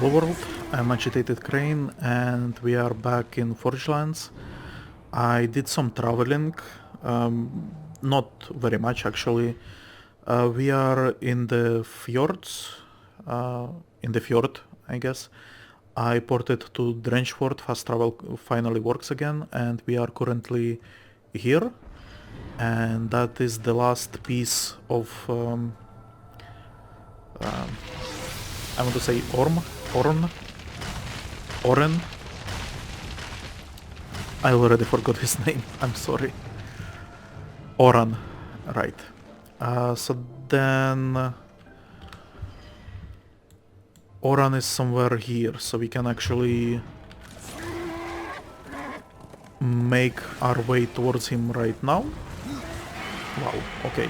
Hello world, I'm AgitatedCrane and we are back in Forgelands. I did some traveling, not very much actually. We are in the fjords, in the fjord I guess. I ported to Drenchford, fast travel finally works again, and we are currently here. And that is the last piece of, I want to say Oren. I already forgot his name, I'm sorry. Oran, right. So then Oran is somewhere here, so we can actually make our way towards him right now. Wow, okay.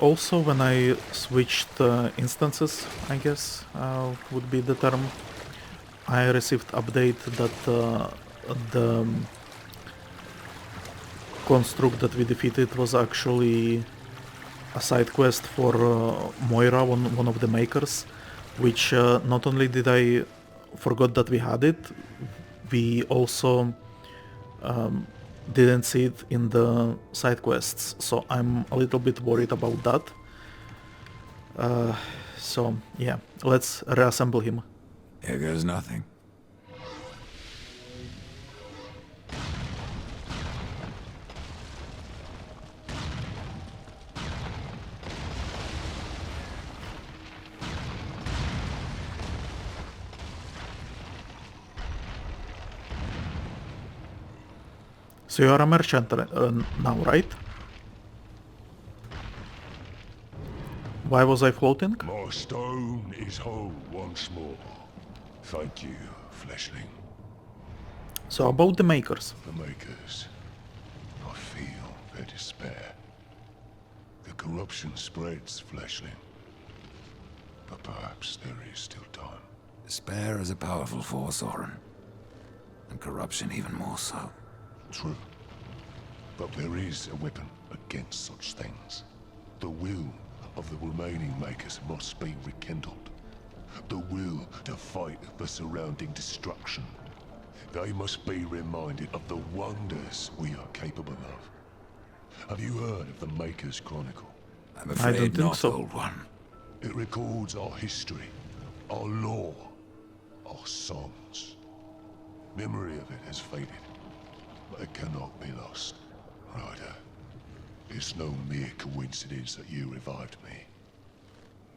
Also, when I switched instances, I guess would be the term, I received update that the construct that we defeated was actually a side quest for Moira, one of the makers, which not only did I forgot that we had it, we also didn't see it in the side quests, so I'm a little bit worried about that. So yeah, let's reassemble him. Here goes nothing. So you are a merchant now, right? Why was I floating? My stone is whole once more. Thank you, fleshling. So about the makers. The makers. I feel their despair. The corruption spreads, fleshling. But perhaps there is still time. Despair is a powerful force, Oren. And corruption even more so. True. But there is a weapon against such things. The will of the remaining makers must be rekindled. The will to fight the surrounding destruction. They must be reminded of the wonders we are capable of. Have you heard of the Maker's Chronicle? I'm I don't afraid think not, so. old one. It records our history, our lore, our songs. Memory of it has faded, but it cannot be lost. Ryder, it's no mere coincidence that you revived me.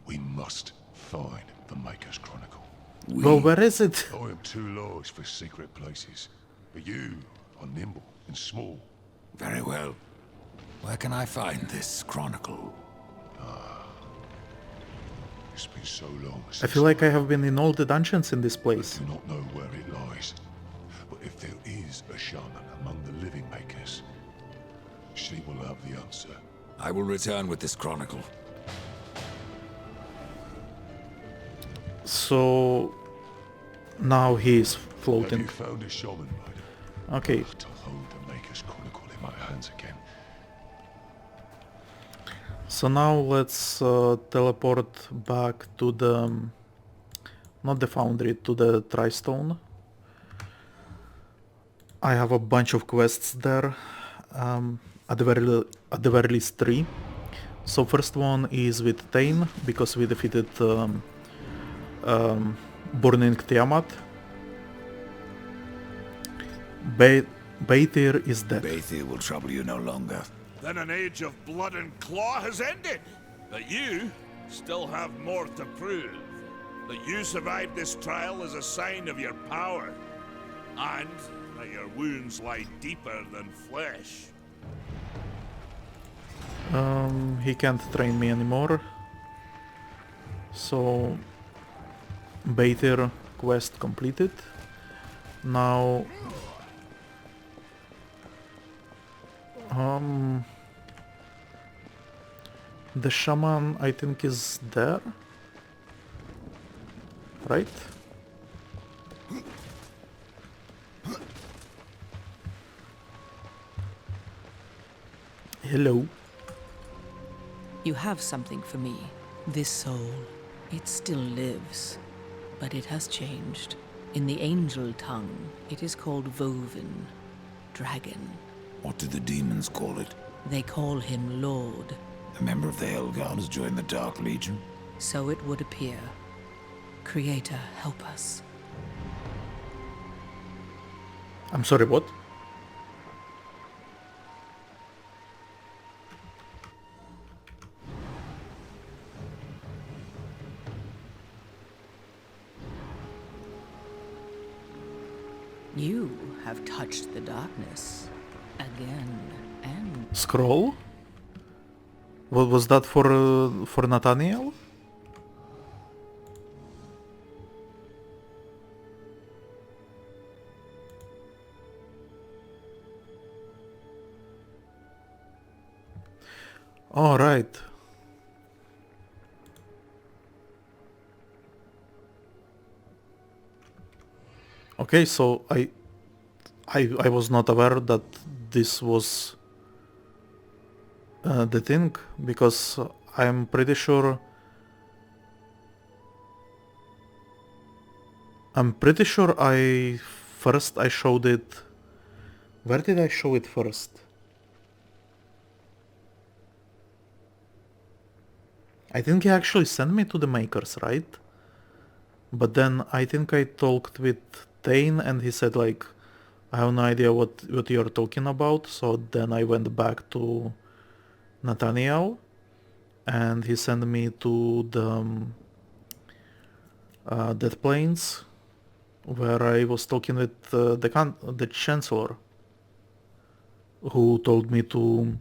We must find the Maker's Chronicle. Well, where is it? I am too large for secret places, but you are nimble and small. Very well. Where can I find this chronicle? It's been so long I since feel like I have been in all the dungeons in this place. I do not know where it lies. But if there is a shaman among the living makers, she will have the answer. I will return with this chronicle. So now he is Have floating. you found a shaman, Ryder? Okay, To hold the Maker's Chronicle in my hands again. so now let's teleport back to the, not the foundry, to the Tristone. I have a bunch of quests there, at the very least 3. So first one is with Tain, because we defeated Burning Tiamat. Beitir is dead. Bathir will trouble you no longer. Then an age of blood and claw has ended. But you still have more to prove. That you survived this trial is a sign of your power. And that your wounds lie deeper than flesh. He can't train me anymore. So Beitir quest completed. Now the shaman I think is there, right? Hello. You have something for me. This soul, it still lives, but it has changed. In the angel tongue, it is called Woven, dragon. What do the demons call it? They call him Lord. A member of the Hellguard has joined the Dark Legion? So it would appear. Creator, help us. I'm sorry, what? You have touched the darkness again and Scroll? What was that for Nathaniel? All right. Okay, so I was not aware that this was the thing, because I'm pretty sure I showed it. Where did I show it first? I think he actually sent me to the makers, right? But then I think I talked with Tane and he said like, I have no idea what you're talking about. So then I went back to Nathaniel and he sent me to the Death Plains, where I was talking with the Chancellor, who told me to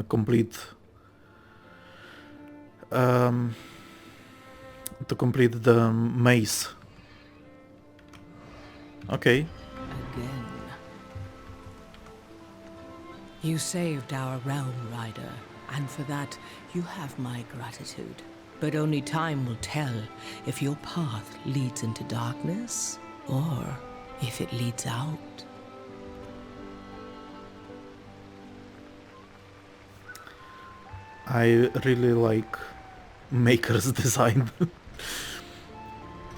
complete the maze. Okay. again. You saved our realm, Rider, and for that you have my gratitude. But only time will tell if your path leads into darkness or if it leads out. I really like Maker's design.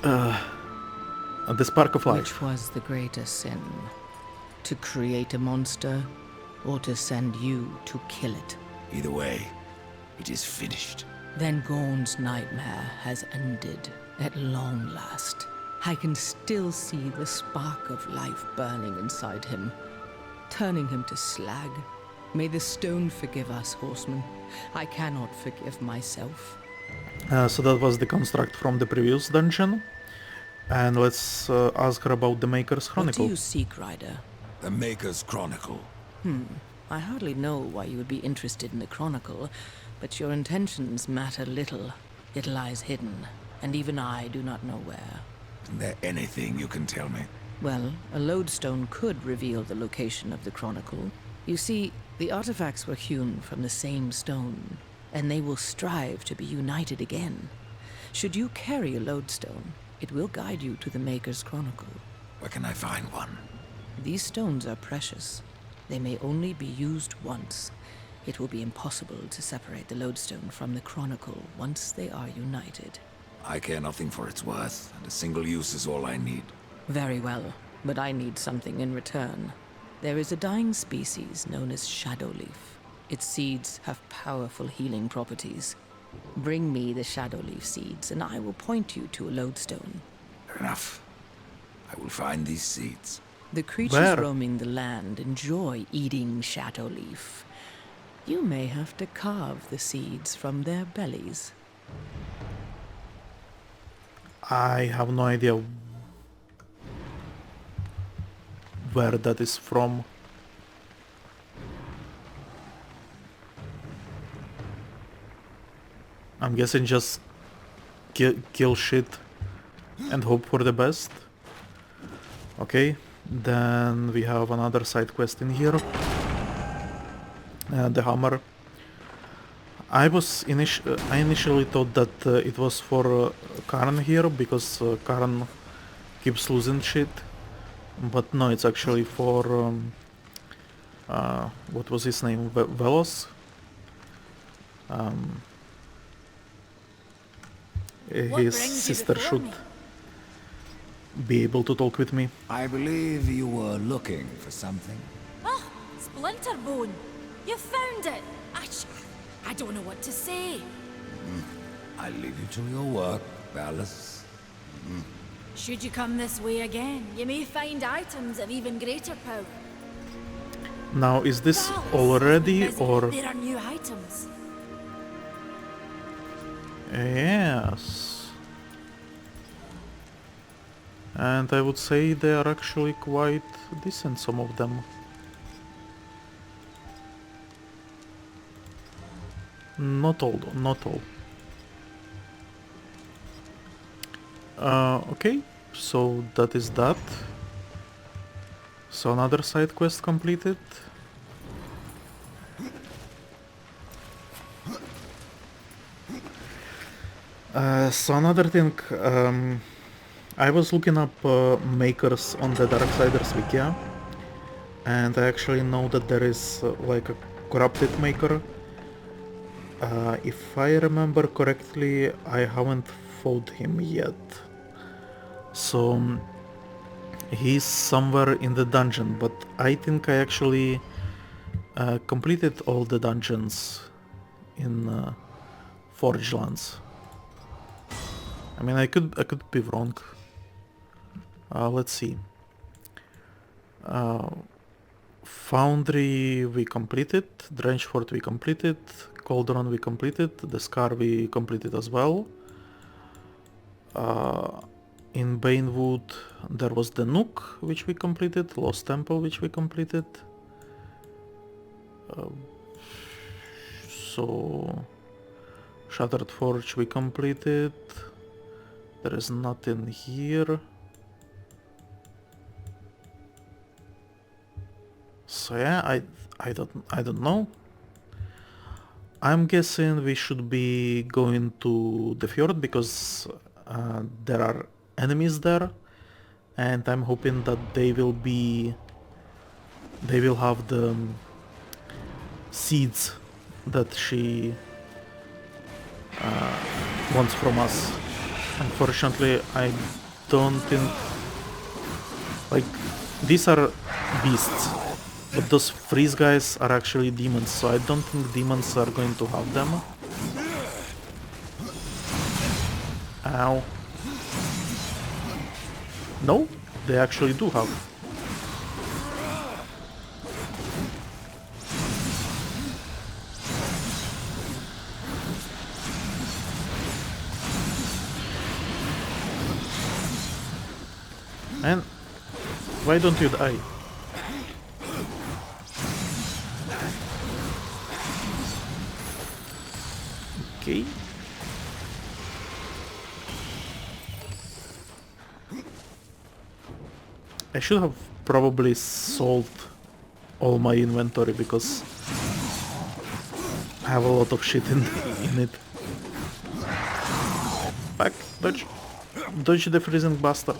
The spark of life. Which was the greater sin? To create a monster or to send you to kill it? Either way, it is finished. Then Gorn's nightmare has ended at long last. I can still see the spark of life burning inside him, turning him to slag. May the stone forgive us, horsemen. I cannot forgive myself. So that was the construct from the previous dungeon. And let's ask her about the Maker's What Chronicle. do you seek, Ryder? The Maker's Chronicle. I hardly know why you would be interested in the Chronicle, but your intentions matter little. It lies hidden, and even I do not know where. Isn't there anything you can tell me? Well, a lodestone could reveal the location of the Chronicle. You see, the artifacts were hewn from the same stone, and they will strive to be united again. Should you carry a lodestone, it will guide you to the Maker's Chronicle. Where can I find one? These stones are precious. They may only be used once. It will be impossible to separate the lodestone from the Chronicle once they are united. I care nothing for its worth, and a single use is all I need. Very well, but I need something in return. There is a dying species known as Shadowleaf. Its seeds have powerful healing properties. Bring me the Shadowleaf seeds, and I will point you to a lodestone. Fair enough. I will find these seeds. The creatures Where? roaming the land enjoy eating Shadowleaf. You may have to carve the seeds from their bellies. I have no idea where that is from. I'm guessing just kill shit and hope for the best. Okay, then we have another side quest in here. The hammer. I initially thought that it was for Karen here, because Karen keeps losing shit. But no, it's actually for... what was his name? Velos? His sister should be able to talk with me. I believe you were looking for something. Oh, Splinterbone! You found it! I don't know what to say. I leave you to your work, Ballas. Should you come this way again, you may find items of even greater power. Now, is this Ballas already, has been busy. or... There are new items. Yes. And I would say they are actually quite decent, some of them. Not all, though, not all. Okay, so that is that. So another side quest completed. So another thing, I was looking up makers on the Darksiders wiki, and I actually know that there is like a corrupted maker. If I remember correctly, I haven't fought him yet. So he's somewhere in the dungeon, but I think I actually completed all the dungeons in Forgelands. I mean, I could be wrong. Let's see. Foundry we completed, Drenchford we completed, Cauldron we completed, the Scar we completed as well. In Banewood there was the Nook which we completed, Lost Temple which we completed. So Shattered Forge we completed. There is nothing here. So yeah, I don't know. I'm guessing we should be going to the fjord because there are enemies there, and I'm hoping that they will have the seeds that she wants from us. Unfortunately, I don't think, like, these are beasts, but those freeze guys are actually demons, so I don't think demons are going to have them. Ow. No, they actually do have. And why don't you die? Okay. I should have probably sold all my inventory because I have a lot of shit in it. Back, dodge. Dodge the freezing bastard.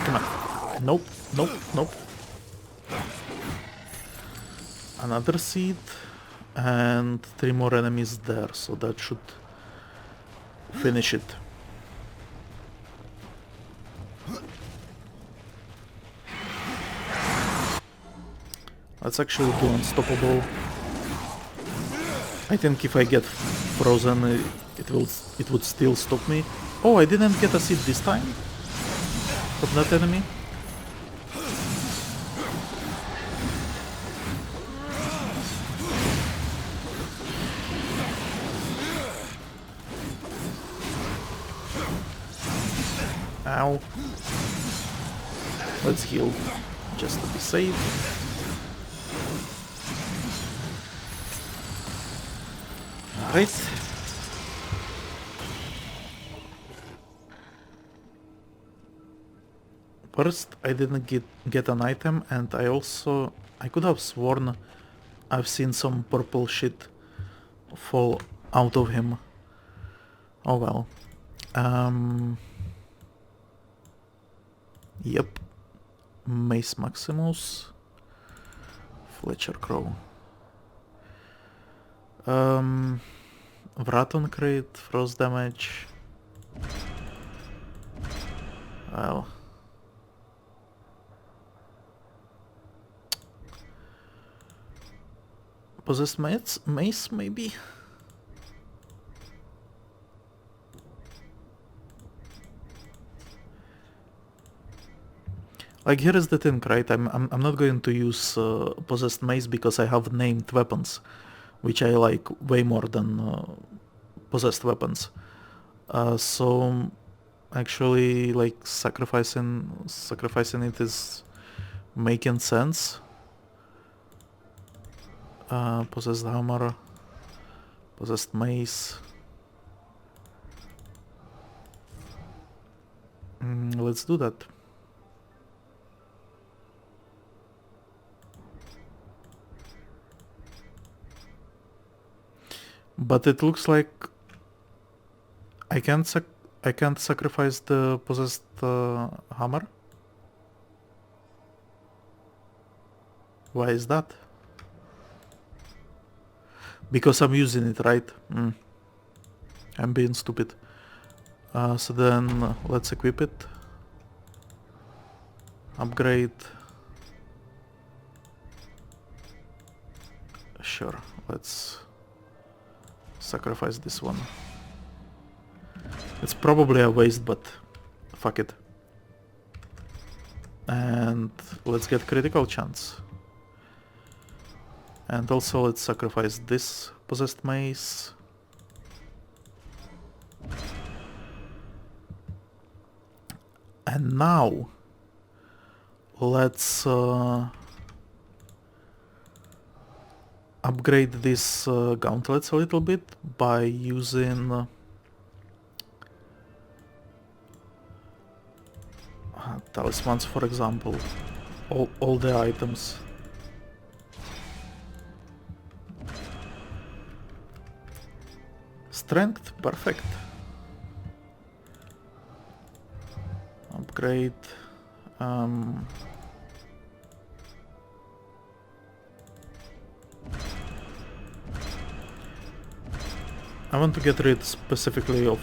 Come on. Nope, nope, nope. Another seed and 3 more enemies there, so that should finish it. Let's actually do Unstoppable. I think if I get frozen, it would still stop me. Oh, I didn't get a seed this time from that enemy. Ow. Let's heal just to be safe. Alright. First, I didn't get an item, and I could have sworn I've seen some purple shit fall out of him. Oh well. Yep. Mace Maximus. Fletcher Crow. Vraton crit, frost damage. Well. Possessed mace maybe? Like, here is the thing, right? I'm not going to use possessed mace because I have named weapons, which I like way more than possessed weapons. So actually, like, sacrificing it is making sense. Possessed hammer, possessed mace. Let's do that. But it looks like I can't sacrifice the possessed hammer. Why is that? Because I'm using it, right? I'm being stupid. So then let's equip it. Upgrade. Sure, let's sacrifice this one. It's probably a waste, but fuck it. And let's get critical chance. And also let's sacrifice this possessed mace. And now let's upgrade these gauntlets a little bit by using talismans, for example. All the items. Strength, perfect. Upgrade. I want to get rid specifically of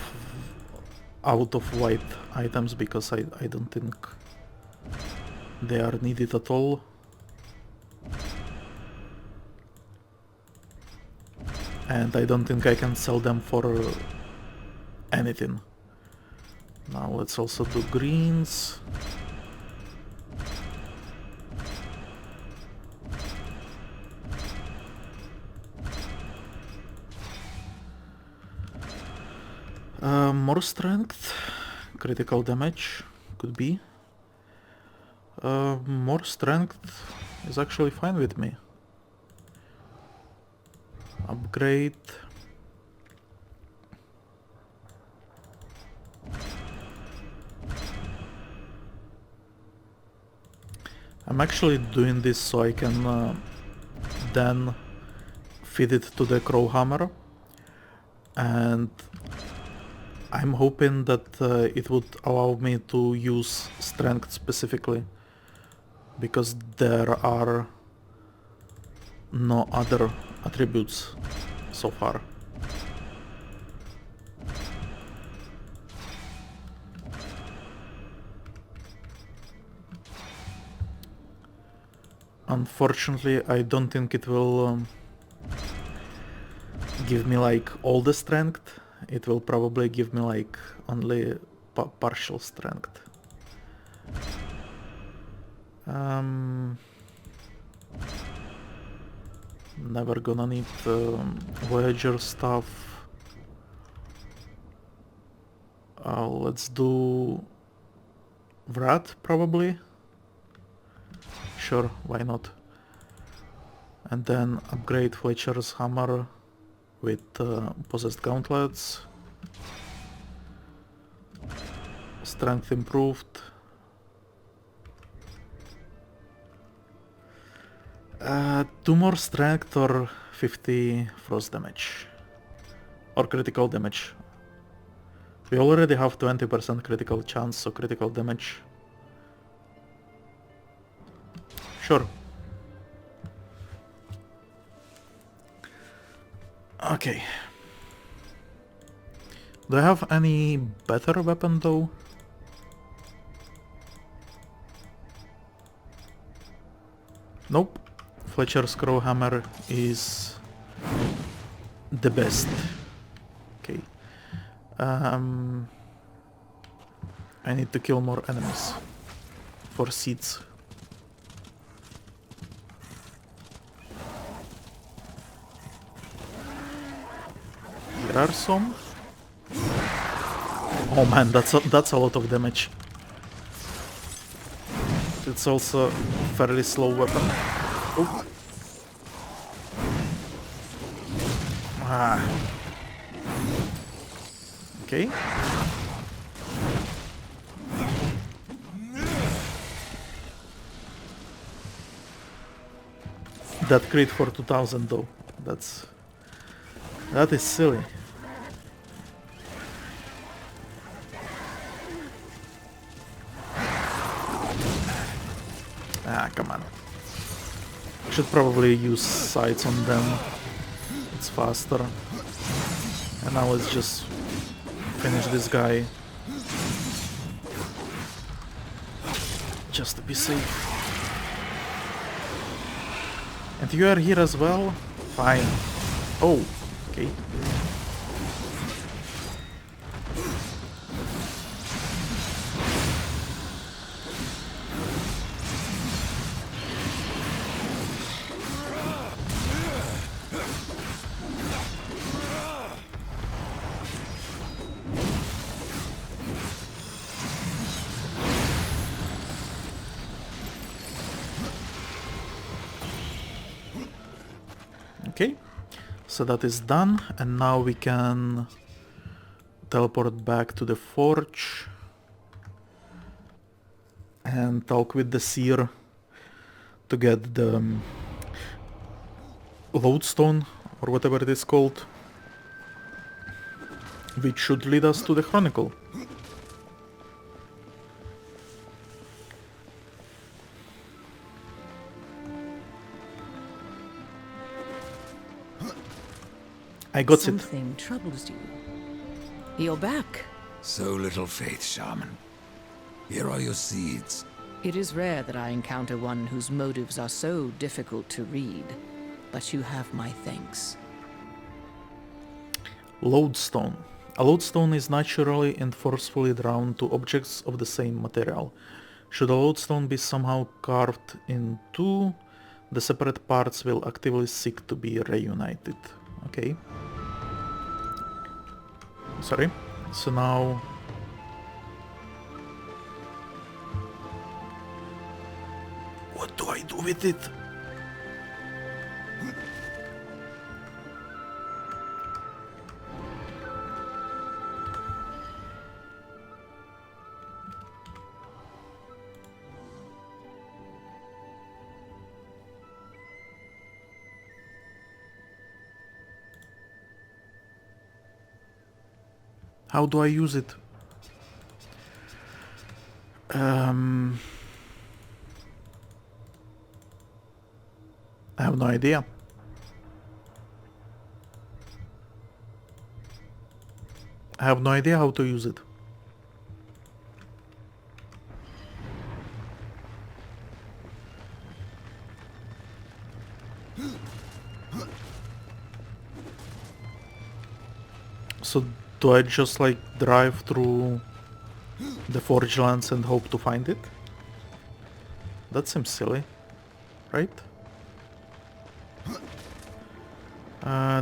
out of white items because I don't think they are needed at all. And I don't think I can sell them for anything. Now let's also do greens. More strength, critical damage, could be. More strength is actually fine with me. Upgrade. I'm actually doing this so I can then feed it to the crow hammer, and I'm hoping that it would allow me to use strength specifically, because there are no other attributes so far. Unfortunately, I don't think it will give me like all the strength. It will probably give me like only partial strength. Never gonna need Voyager stuff. Let's do Vrat probably. Sure, why not? And then upgrade Fletcher's hammer with possessed gauntlets. Strength improved. 2 more strength or 50 frost damage. Or critical damage. We already have 20% critical chance, so critical damage. Sure. Okay. Do I have any better weapon though? Nope. Fletcher's Crowhammer is the best. Okay. I need to kill more enemies for seeds. Here are some. Oh man, that's a lot of damage. It's also a fairly slow weapon. Oh. Ah. Okay. That crit for 2000 though. That is silly. Ah, come on. Should probably use sights on them. It's faster. And now let's just finish this guy. Just to be safe. And you are here as well? Fine. Oh, okay. Okay, so that is done, and now we can teleport back to the forge and talk with the seer to get the lodestone, or whatever it is called, which should lead us to the chronicle. I got it. Something troubles you. You're back. So little faith, shaman. Here are your seeds. It is rare that I encounter one whose motives are so difficult to read, but you have my thanks. Lodestone. A lodestone is naturally and forcefully drawn to objects of the same material. Should a lodestone be somehow carved in two, the separate parts will actively seek to be reunited. Okay. Sorry. So now... what do I do with it? How do I use it? I have no idea. I have no idea how to use it. So do I just like drive through the forge lands and hope to find it? That seems silly, right?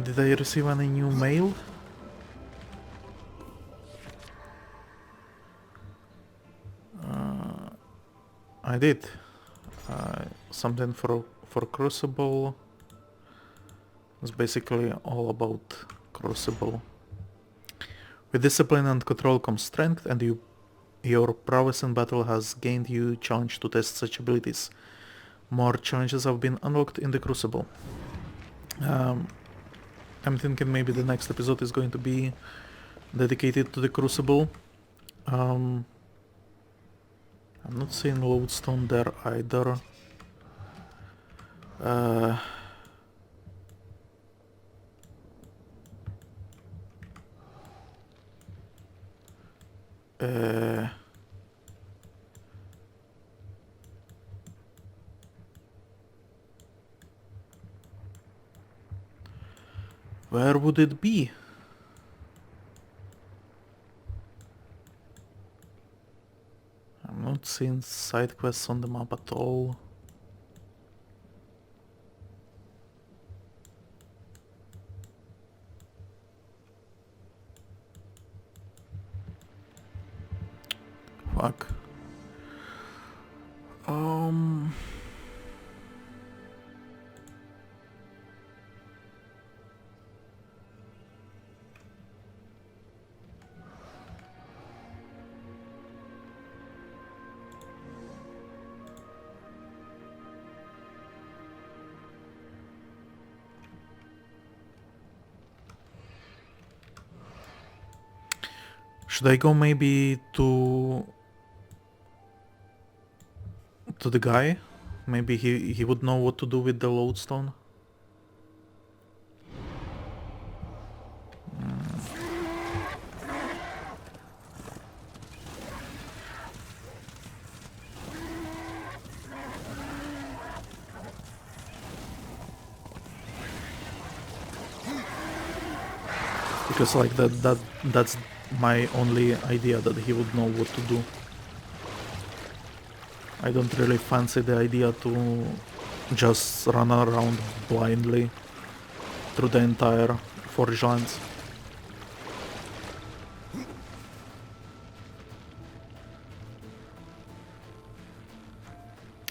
Did I receive any new mail? I did. Something for Crucible. It's basically all about Crucible. With discipline and control comes strength, and your prowess in battle has gained you challenge to test such abilities. More challenges have been unlocked in the Crucible. I'm thinking maybe the next episode is going to be dedicated to the Crucible. I'm not seeing lodestone there either. Where would it be? I'm not seeing side quests on the map at all. Fuck. Should I go maybe to the guy? Maybe he would know what to do with the lodestone. Because like that's my only idea, that he would know what to do. I don't really fancy the idea to just run around blindly through the entire Forge Lands.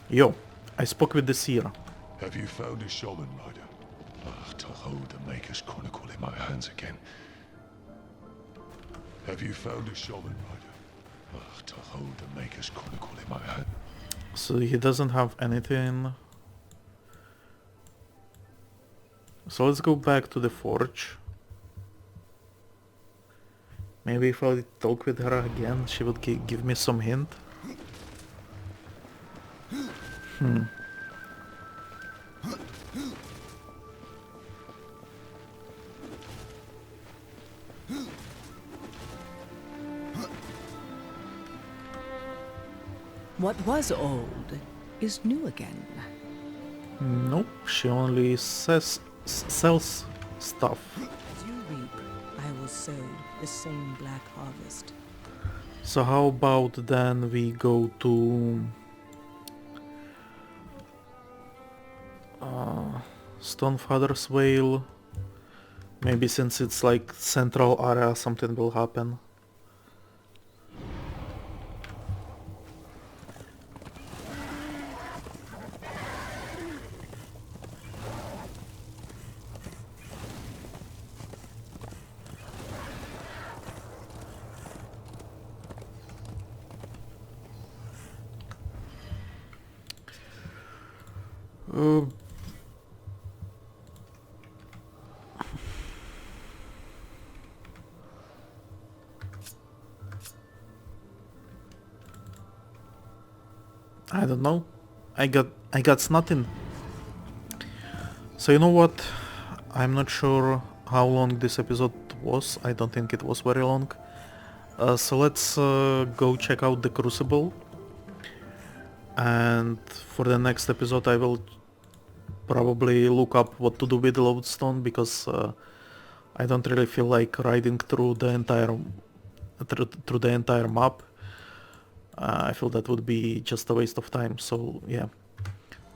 Yo, I spoke with the seer. Have you found a shaman, Ryder? To hold the Maker's Chronicle in my hands again. Have you found a shaman, Ryder? To hold the Maker's Chronicle in my hand. So he doesn't have anything. So let's go back to the forge. Maybe if I talk with her again, she would give me some hint. What was old is new again. Nope, she only sells stuff. As you reap, I will sow the same black harvest. So how about then we go to Stonefather's Vale. Maybe since it's like central area, something will happen. I don't know. I got nothing. So you know what? I'm not sure how long this episode was. I don't think it was very long. So let's go check out the Crucible. And for the next episode I will probably look up what to do with the lodestone, because I don't really feel like riding through the entire map. I feel that would be just a waste of time. So yeah,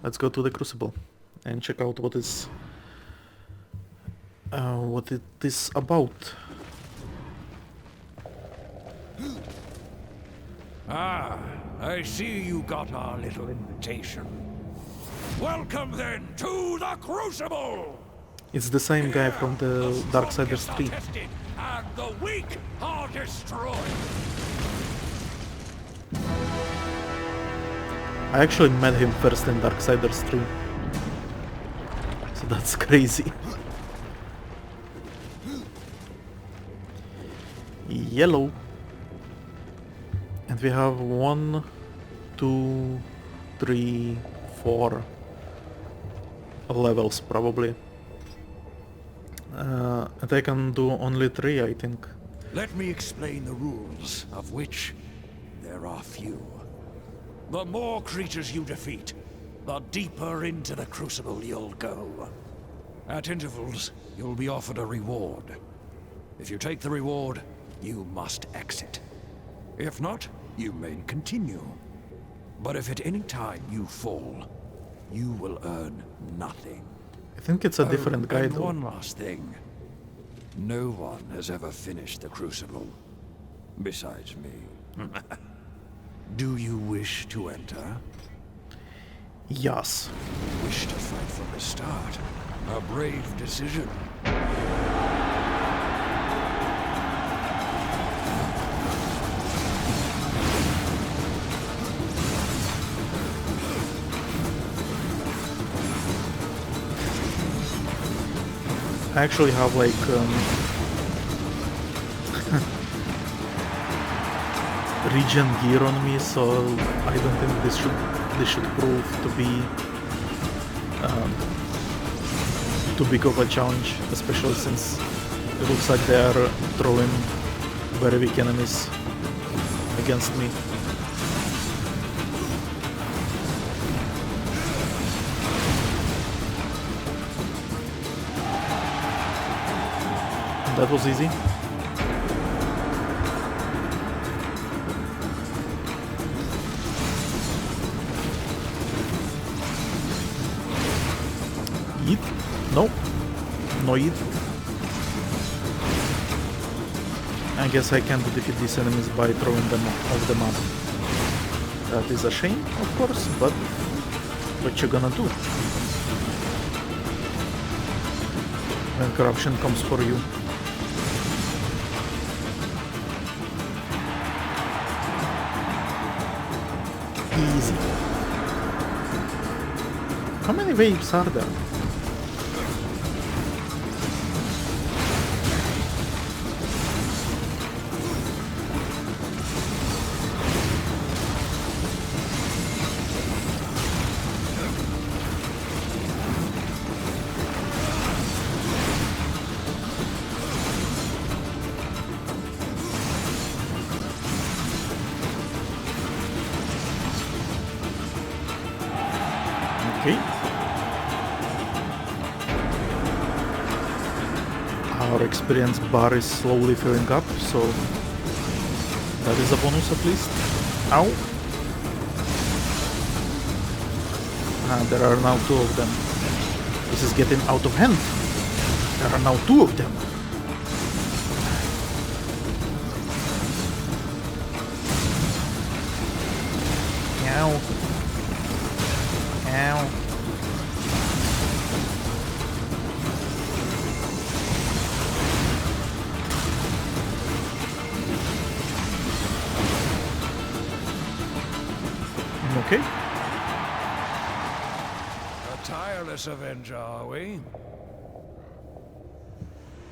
let's go to the Crucible and check out what it is about. Ah, I see you got our little invitation. Welcome then to the Crucible! It's the same guy from the Darksiders Focus 3. are tested, and the weak are destroyed. I actually met him first in Darksiders II. So that's crazy. Yellow. And we have 1, 2, 3, 4 levels probably. And I can do only 3, I think. Let me explain the rules, of which there are few. The more creatures you defeat, the deeper into the Crucible you'll go. At intervals, you'll be offered a reward. If you take the reward, you must exit. If not, you may continue. But if at any time you fall, you will earn nothing. I think it's a different guy and though. one last thing. No one has ever finished the Crucible, besides me. Do you wish to enter? Yes. Wish to fight from the start? A brave decision. I actually have like regen gear on me, so I don't think this should prove to be too big of a challenge, especially since it looks like they are throwing very weak enemies against me. That was easy. Eat? No. No eat. I guess I can't defeat these enemies by throwing them off the map. That is a shame, of course, but what you gonna do? When corruption comes for you. Easy. How many waves are there? Okay. Our experience bar is slowly filling up, so that is a bonus at least. Ow! There are now 2 of them. This is getting out of hand. There are now 2 of them. Ow. Ow. Okay. A tireless avenger, are we?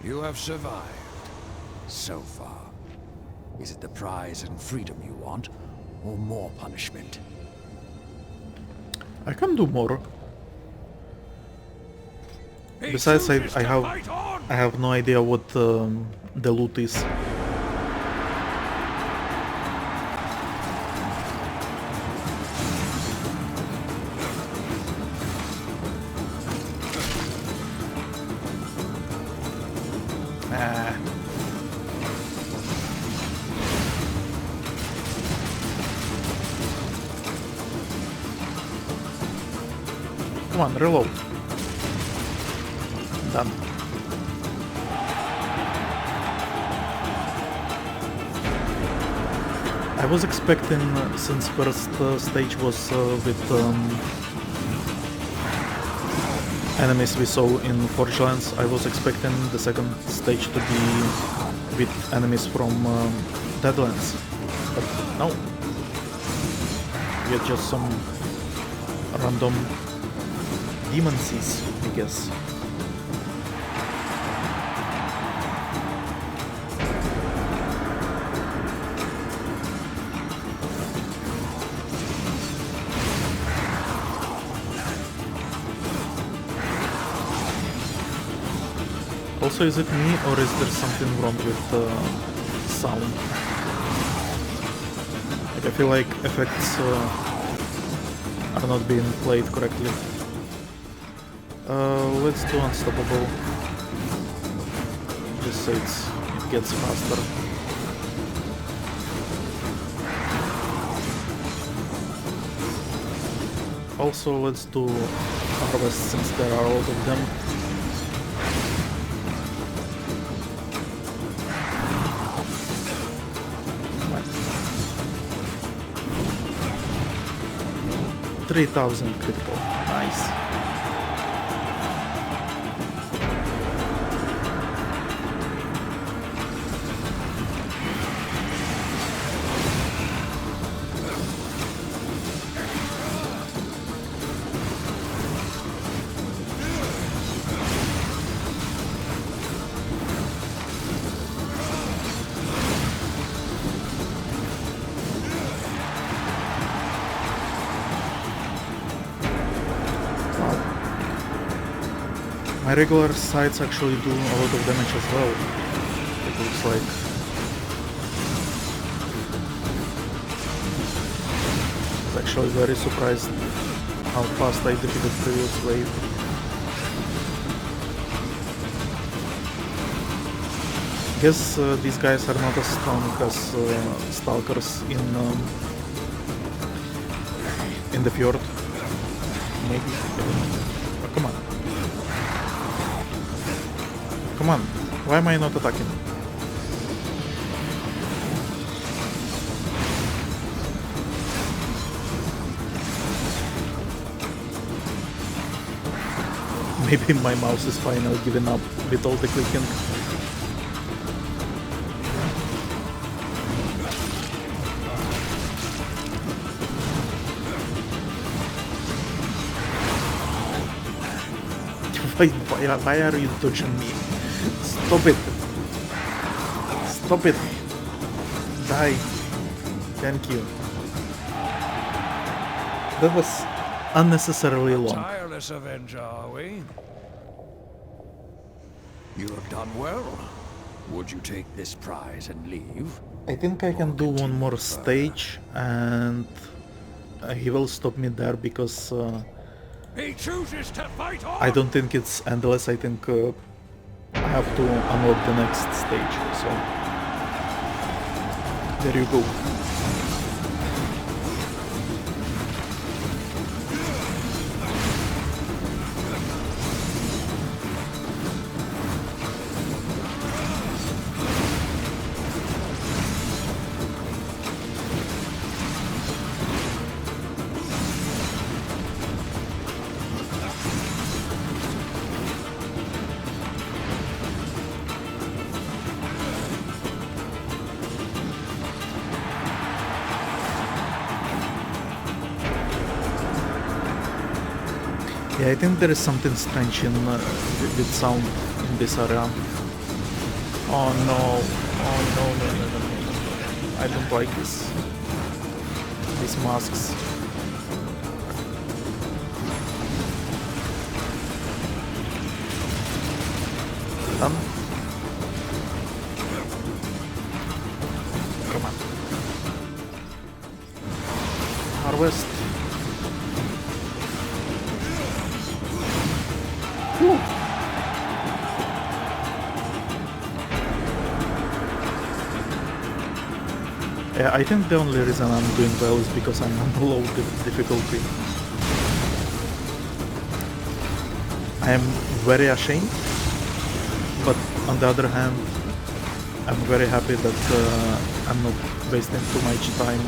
You have survived. So far. Is it the prize and freedom you want, or more punishment? I can do more. He Besides, chooses I to fight on! have no idea what the loot is. Ah. Come on, reload. Done. I was expecting, since first stage was with enemies we saw in Forgelands, I was expecting the second stage to be with enemies from Deadlands. But no. We had just some random demon seeds, I guess. Also, is it me or is there something wrong with sound? Like, I feel like effects are not being played correctly. Let's do Unstoppable, just so it gets faster. Also, let's do Harvest since there are a lot of them. What? 3,000 critical. Nice. My regular sights actually do a lot of damage as well, it looks like. I was actually very surprised how fast I defeated previous wave. Guess these guys are not as strong as stalkers in the fjord. Maybe. Oh, come on. Come on, why am I not attacking? Maybe my mouse is finally giving up with all the clicking. Why are you touching me? Stop it! Stop it! Die! Thank you. That was unnecessarily long. Tireless avenger, are we? You have done well. Would you take this prize and leave? I think I can do one more stage and he will stop me there because He chooses to fight on. I don't think it's endless. I think I have to unlock the next stage, so there you go. Yeah, I think there is something strange in with sound in this area. Oh no! Oh no! I don't like this. These masks. Done. Come on. Harvest. Yeah, I think the only reason I'm doing well is because I'm on low difficulty. I am very ashamed, but on the other hand, I'm very happy that I'm not wasting too much time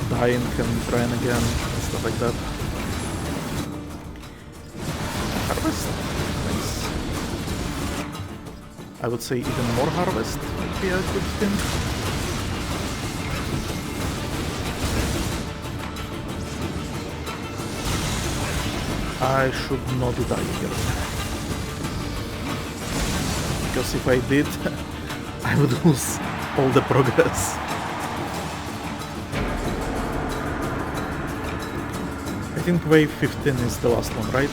dying and trying again and stuff like that. Harvest. Nice. I would say even more harvest would be a good thing. I should not die here. Because if I did, I would lose all the progress. I think wave 15 is the last one, right?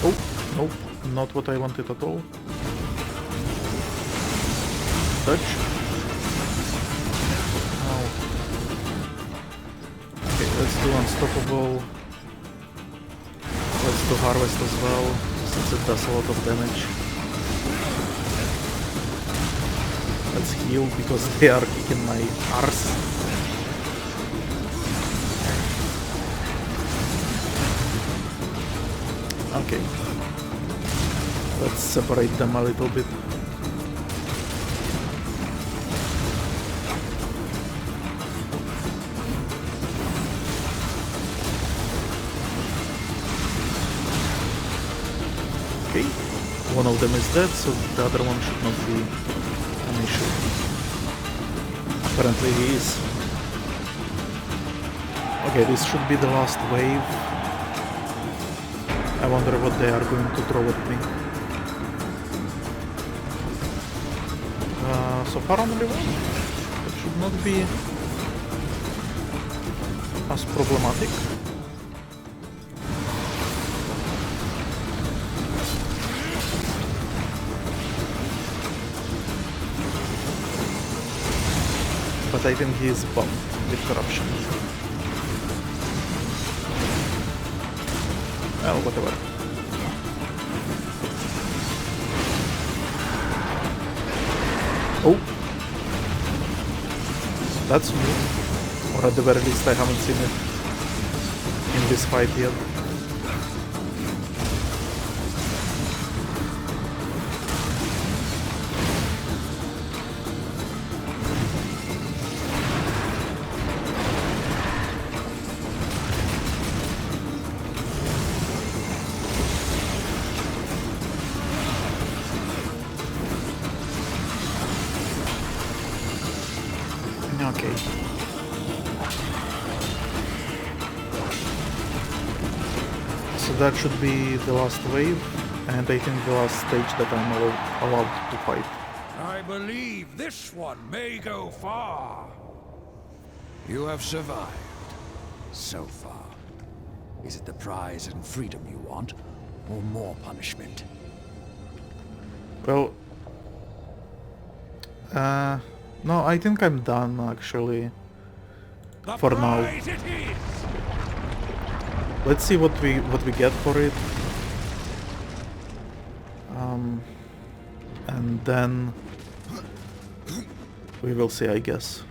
Oh, nope, not what I wanted at all. Touch. Oh. Okay, let's do Unstoppable. Let's do Harvest as well, since it does a lot of damage. Let's heal, because they are kicking my arse. Okay. Let's separate them a little bit. Okay, one of them is dead, so the other one should not be an issue. Apparently he is. Okay, this should be the last wave. I wonder what they are going to throw at me. So far only one. It should not be as problematic. But I think he is bummed with corruption. Well, whatever. Oh! That's new. Or at the very least I haven't seen it in this fight yet. Okay. So that should be the last wave, and I think the last stage that I'm allowed to fight. I believe this one may go far. You have survived. So far. Is it the prize and freedom you want, or more punishment? Well, no, I think I'm done actually. For now. Let's see what we get for it. And then we will see, I guess.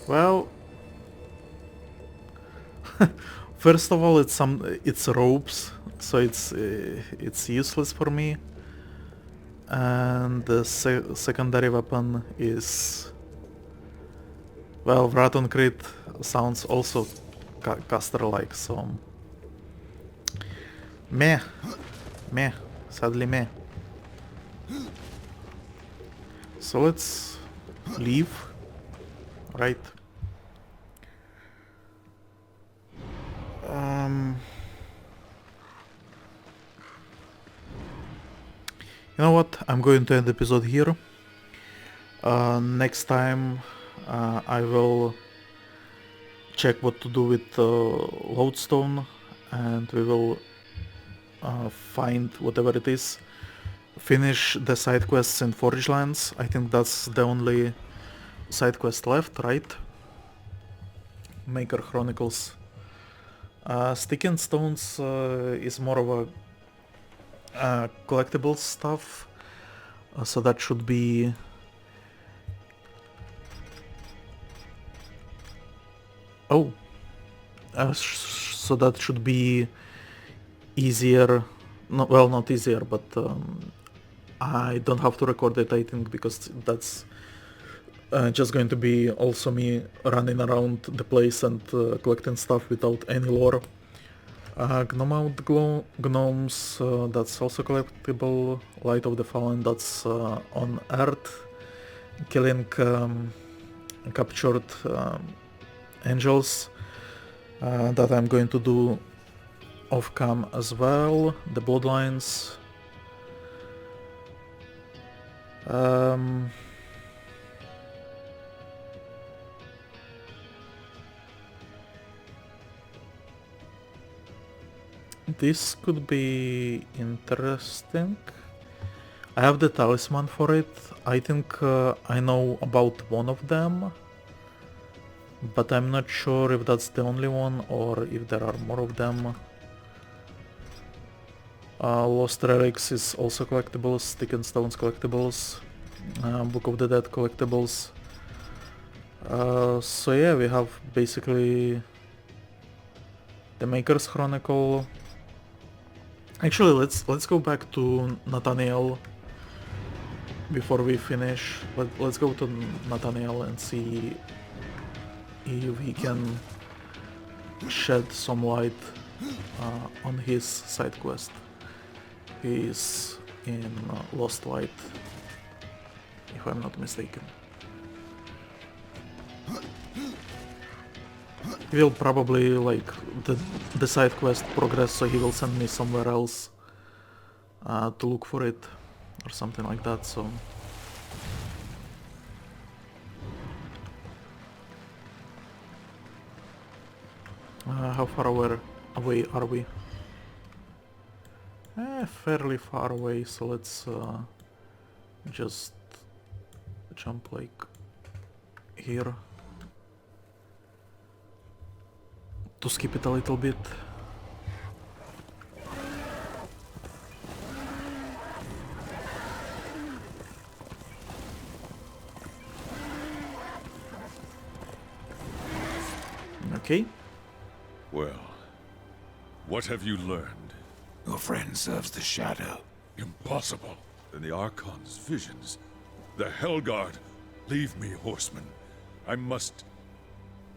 Well, first of all, it's ropes, so it's useless for me. And the secondary weapon is, well, Wrath on Crit sounds also caster-like, so meh, sadly meh. So let's leave, right? You know what? I'm going to end the episode here. Next time I will check what to do with Lodestone, and we will find whatever it is. Finish the side quests in Forgelands. I think that's the only side quest left, right? Maker Chronicles. Sticking Stones is more of a collectible stuff, so that should be so that should be easier, well, not easier, but I don't have to record it, I think, because that's just going to be also me running around the place and collecting stuff without any lore. Gnomes, that's also collectible. Light of the Fallen, that's on Earth. Killing captured angels, that I'm going to do off-cam as well. The Bloodlines. This could be interesting. I have the talisman for it. I think I know about one of them, but I'm not sure if that's the only one or if there are more of them. Lost Relics is also collectibles, Stick and Stones collectibles, Book of the Dead collectibles. So yeah, we have basically the Maker's Chronicle. Actually, let's go back to Nathaniel before we finish. Let's go to Nathaniel and see if he can shed some light on his side quest. He is in Lost Light, if I'm not mistaken. He will probably like the side quest progress, so he will send me somewhere else to look for it or something like that. So how far away are we? Fairly far away, so let's just jump like here to skip it a little bit. Okay. Well, what have you learned? Your friend serves the Shadow. Impossible. Then the Archon's visions. The Hellguard. Leave me, horseman. I must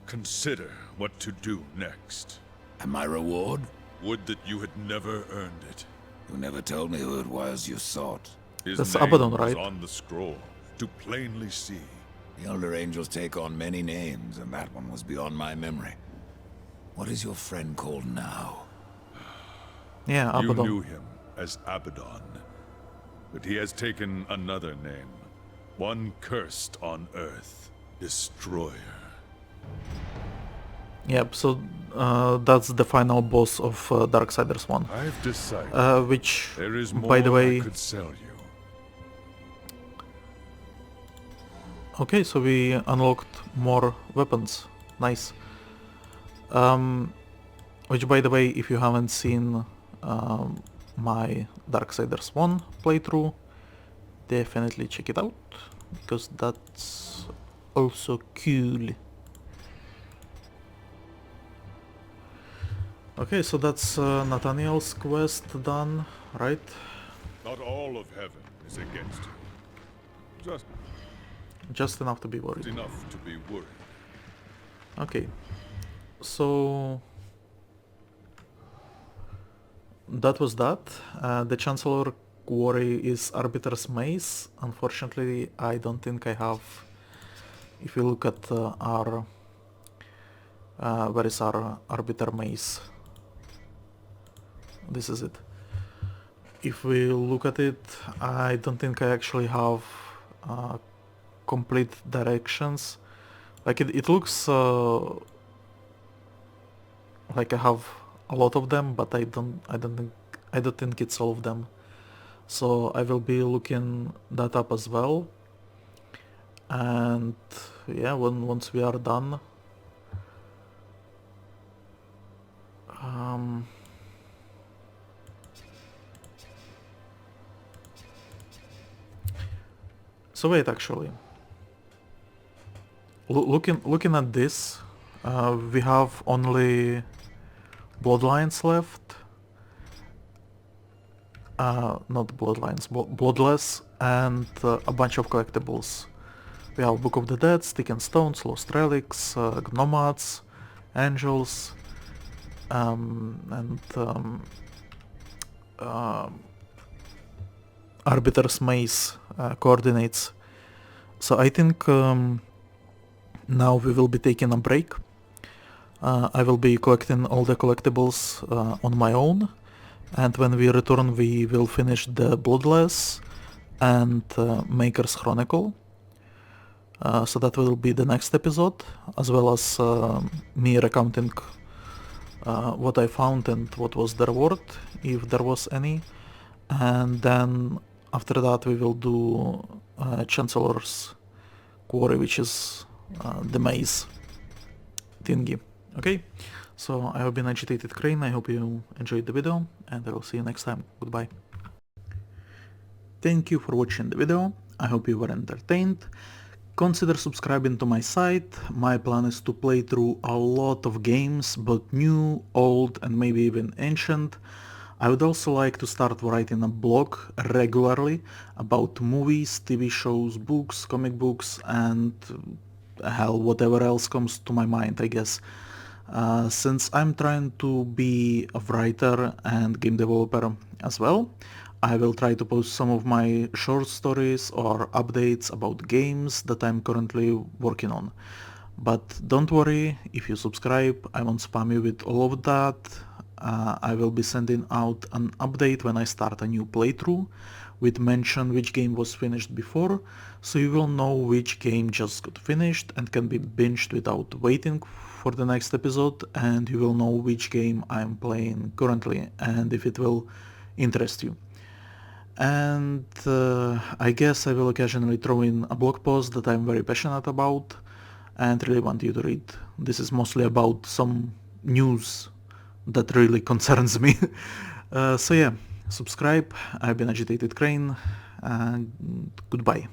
consider what to do next. And my reward? Would that you had never earned it. You never told me who it was you sought. His That's name Abaddon, was right? on the scroll, to plainly see. The Elder Angels take on many names, and that one was beyond my memory. What is your friend called now? Yeah, You Abaddon. knew him as Abaddon, but he has taken another name. One cursed on Earth. Destroyer. Yep, so that's the final boss of Darksiders 1. I've decided Which, there is more by the way... I could sell you. Okay, so we unlocked more weapons. Nice. Which, by the way, if you haven't seen my Darksiders 1 playthrough, definitely check it out, because that's also cool. Okay, so that's Nathaniel's quest done, right? Not all of heaven is against you. Just enough to be worried. Enough to be worried. Okay, so that was that. The Chancellor Quarry is Arbiter's Maze. Unfortunately, I don't think I have. If you look at our... where is our Arbiter Maze? This is it. If we look at it, I don't think I actually have complete directions. Like it looks like I have a lot of them, but I don't think it's all of them. So I will be looking that up as well. And yeah, once we are done, so wait, actually, looking at this, we have only Bloodlines left, not Bloodlines, Bloodless, and a bunch of collectibles. We have Book of the Dead, Stick and Stones, Lost Relics, Gnomads, Angels, and Arbiter's Maze coordinates. So I think now we will be taking a break. I will be collecting all the collectibles on my own, and when we return we will finish the Bloodless and Maker's Chronicle. So that will be the next episode, as well as me recounting what I found and what was the reward, if there was any. And then after that we will do Chancellor's Quarry, which is the maze thingy. Okay, so I have been AgitatedCrane, I hope you enjoyed the video, and I will see you next time. Goodbye. Thank you for watching the video, I hope you were entertained. Consider subscribing to my site. My plan is to play through a lot of games, both new, old and maybe even ancient. I would also like to start writing a blog regularly about movies, TV shows, books, comic books, and hell, whatever else comes to my mind, I guess. Since I'm trying to be a writer and game developer as well, I will try to post some of my short stories or updates about games that I'm currently working on. But don't worry, if you subscribe, I won't spam you with all of that. I will be sending out an update when I start a new playthrough, with mention which game was finished before, so you will know which game just got finished and can be binged without waiting for the next episode, and you will know which game I'm playing currently and if it will interest you. And I guess I will occasionally throw in a blog post that I'm very passionate about and really want you to read. This is mostly about some news that really concerns me. So yeah, subscribe. I've been AgitatedCrane, and goodbye.